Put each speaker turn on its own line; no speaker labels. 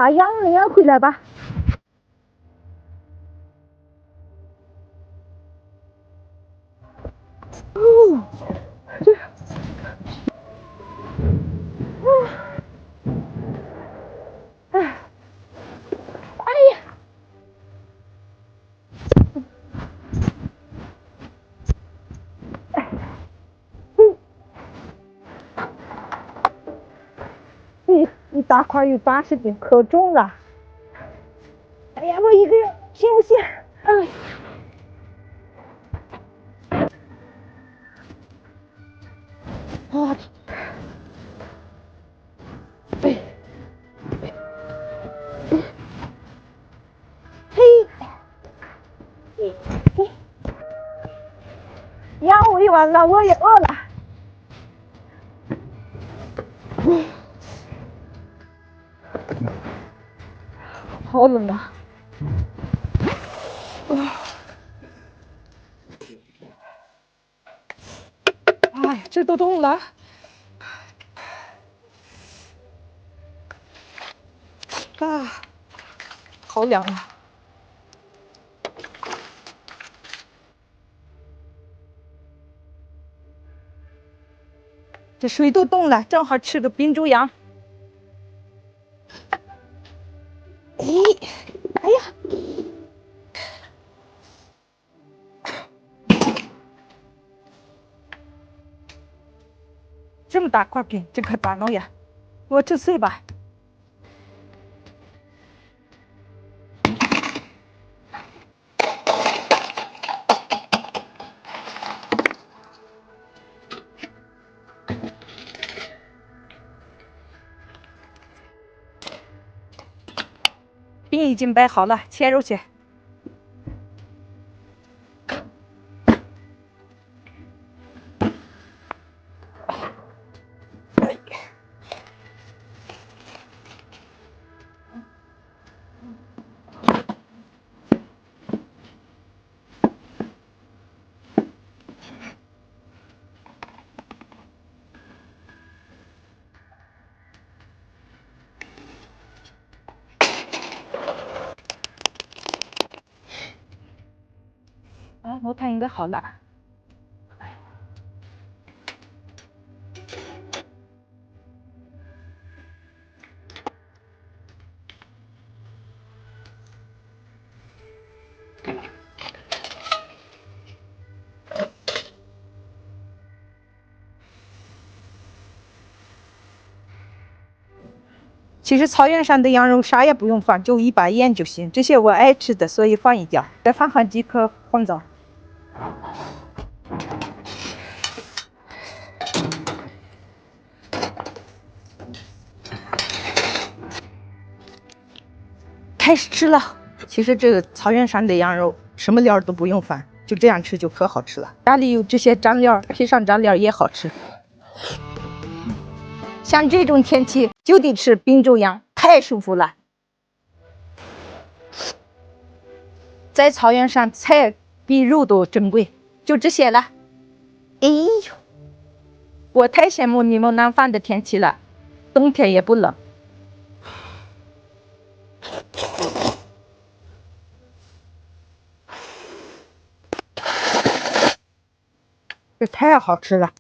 把羊撵回来吧。哦，这，哎，哎呀！一大块有80斤，可重了。哎呀，我一个人行不行？哎。啊！哎，嘿，羊喂完了，我也饿了。好冷啊！哎，这都冻了。啊，好凉啊！这水都冻了，正好吃个冰猪羊。咦，哎呀！这么大块饼，这可咋弄呀？我吃碎吧。饼已经摆好了，切肉去。啊，我看应该好了。其实草原上的羊肉啥也不用放，就一把盐就行。这些我爱吃的，所以放一点，再放上几颗黄枣。开始吃了。其实这个草原上的羊肉什么料都不用放，就这样吃就可好吃了。家里有这些蘸料，配上蘸料也好吃。像这种天气就得吃冰猪羊，太舒服了。在草原上，菜比肉都珍贵。就这些了。哎呦，我太羡慕你们南方的天气了，冬天也不冷。这太好吃了。